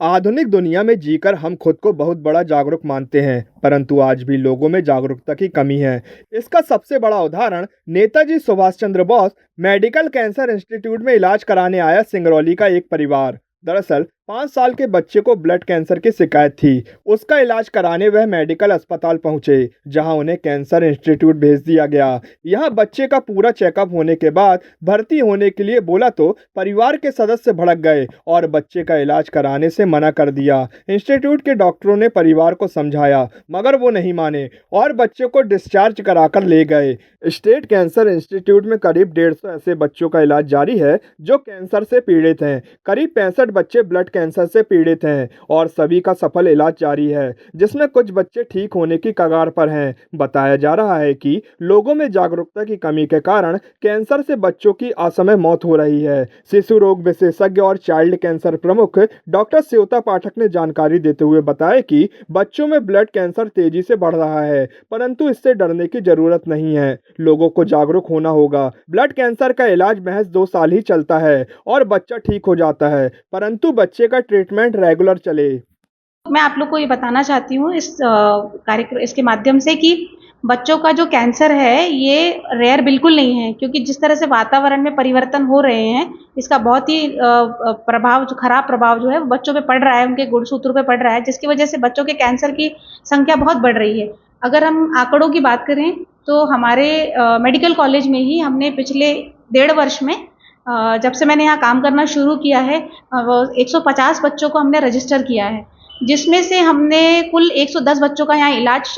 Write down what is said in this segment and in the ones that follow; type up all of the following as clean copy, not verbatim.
आधुनिक दुनिया में जीकर हम खुद को बहुत बड़ा जागरूक मानते हैं, परंतु आज भी लोगों में जागरूकता की कमी है। इसका सबसे बड़ा उदाहरण Netaji Subhash Chandra Bose medical cancer institute में इलाज कराने आया सिंगरौली का एक परिवार। दरअसल 5 साल के बच्चे को ब्लड कैंसर की शिकायत थी। उसका इलाज कराने वह मेडिकल अस्पताल पहुंचे, जहां उन्हें कैंसर इंस्टीट्यूट भेज दिया गया। यहां बच्चे का पूरा चेकअप होने के बाद भर्ती होने के लिए बोला तो परिवार के सदस्य भड़क गए और बच्चे का इलाज कराने से मना कर दिया। इंस्टीट्यूट के डॉक्टरों ने परिवार को समझाया, मगर वो नहीं माने और बच्चे को डिस्चार्ज कराकर ले गए। स्टेट कैंसर इंस्टीट्यूट में करीब 150 ऐसे बच्चों का इलाज जारी है जो कैंसर से पीड़ित हैं। करीब 65 बच्चे ब्लड कैंसर से पीड़ित हैं और सभी का सफल इलाज जारी है, जिसमें कुछ बच्चे ठीक होने की कगार पर हैं। बताया जा रहा है कि लोगों में जागरूकता की कमी के कारण कैंसर से बच्चों की असमय मौत हो रही है। शिशु रोग विशेषज्ञ और चाइल्ड कैंसर प्रमुख डॉक्टर श्वेता पाठक ने जानकारी देते हुए बताया कि बच्चों में ब्लड कैंसर तेजी से बढ़ रहा है, परंतु इससे डरने की जरूरत नहीं है। लोगों को जागरूक होना होगा। ब्लड कैंसर का इलाज महज 2 साल ही चलता है और बच्चा ठीक हो जाता है, परंतु बच्चे का ट्रीटमेंट रेगुलर चले। मैं आप लोग को ये बताना चाहती हूँ इस कार्यक्रम इसके माध्यम से कि बच्चों का जो कैंसर है ये रेयर बिल्कुल नहीं है, क्योंकि जिस तरह से वातावरण में परिवर्तन हो रहे हैं इसका बहुत ही प्रभाव, जो खराब प्रभाव जो है वो बच्चों पे पड़ रहा है, उनके गुणसूत्रों पे पड़ रहा है, जिसकी वजह से बच्चों के कैंसर की संख्या बहुत बढ़ रही है। अगर हम आंकड़ों की बात करें तो हमारे मेडिकल कॉलेज में ही हमने पिछले 1.5 वर्ष में जब से मैंने यहाँ काम करना शुरू किया है 150 बच्चों को हमने रजिस्टर किया है, जिसमें से हमने कुल 110 बच्चों का यहाँ इलाज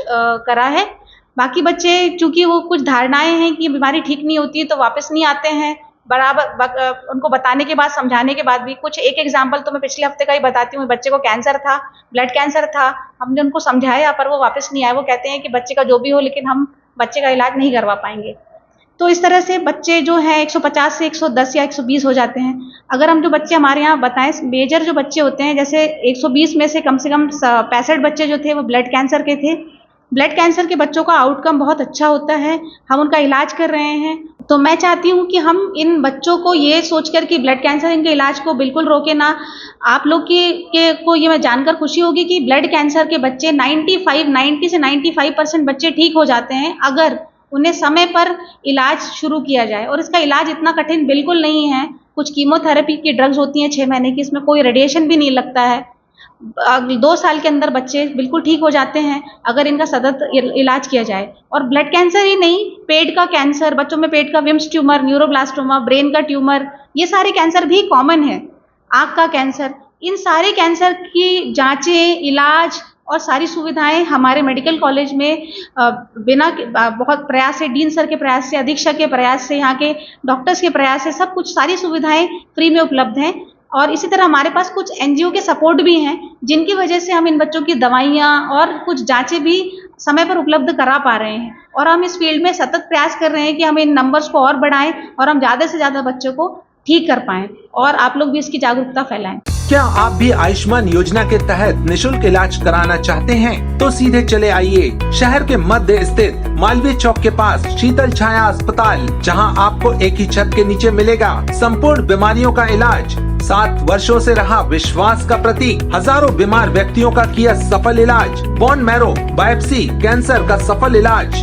करा है। बाकी बच्चे चूंकि वो कुछ धारणाएं हैं कि बीमारी ठीक नहीं होती है तो वापस नहीं आते हैं। बराबर उनको बताने के बाद, समझाने के बाद भी, कुछ एक एग्जाम्पल तो मैं पिछले हफ्ते का ही बताती हूँ। बच्चे को कैंसर था, ब्लड कैंसर था, हमने उनको समझाया पर वो वापस नहीं आए। वो कहते हैं कि बच्चे का जो भी हो लेकिन हम बच्चे का इलाज नहीं करवा पाएंगे। तो इस तरह से बच्चे जो हैं 150 से 110 या 120 हो जाते हैं। अगर हम जो बच्चे हमारे यहाँ बताएं, मेजर जो बच्चे होते हैं, जैसे 120 में से कम 65 बच्चे जो थे वो ब्लड कैंसर के थे। ब्लड कैंसर के बच्चों का आउटकम बहुत अच्छा होता है, हम उनका इलाज कर रहे हैं। तो मैं चाहती हूँ कि हम इन बच्चों को ये सोचकर कि ब्लड कैंसर इनके इलाज को बिल्कुल रोके ना। आप लोग को ये मैं जानकर खुशी होगी कि ब्लड कैंसर के बच्चे 90 से 95% बच्चे ठीक हो जाते हैं अगर उन्हें समय पर इलाज शुरू किया जाए। और इसका इलाज इतना कठिन बिल्कुल नहीं है। कुछ कीमोथेरेपी की ड्रग्स होती हैं 6 महीने की, इसमें कोई रेडिएशन भी नहीं लगता है। 2 साल के अंदर बच्चे बिल्कुल ठीक हो जाते हैं अगर इनका सतत इलाज किया जाए। और ब्लड कैंसर ही नहीं, पेट का कैंसर, बच्चों में पेट का विम्स ट्यूमर, न्यूरोब्लास्टोमा, ब्रेन का ट्यूमर, ये सारे कैंसर भी कॉमन है। आँख का कैंसर, इन सारे कैंसर की जांचें, इलाज और सारी सुविधाएं हमारे मेडिकल कॉलेज में बिना बहुत प्रयास से, डीन सर के प्रयास से, अधीक्षक के प्रयास से, यहाँ के डॉक्टर्स के प्रयास से, सब कुछ सारी सुविधाएं फ्री में उपलब्ध हैं। और इसी तरह हमारे पास कुछ एनजीओ के सपोर्ट भी हैं, जिनकी वजह से हम इन बच्चों की दवाइयाँ और कुछ जांचें भी समय पर उपलब्ध करा पा रहे हैं। और हम इस फील्ड में सतत प्रयास कर रहे हैं कि हम इन नंबर्स को और बढ़ाएं और हम ज़्यादा से ज़्यादा बच्चों को ठीक कर पाएं, और आप लोग भी इसकी जागरूकता फैलाएं। क्या आप भी आयुष्मान योजना के तहत निशुल्क इलाज कराना चाहते हैं? तो सीधे चले आइए शहर के मध्य स्थित मालवीय चौक के पास शीतल छाया अस्पताल, जहां आपको एक ही छत के नीचे मिलेगा संपूर्ण बीमारियों का इलाज। 7 वर्षों से रहा विश्वास का प्रतीक, हजारों बीमार व्यक्तियों का किया सफल इलाज, बोन मैरो बायोप्सी कैंसर का सफल इलाज।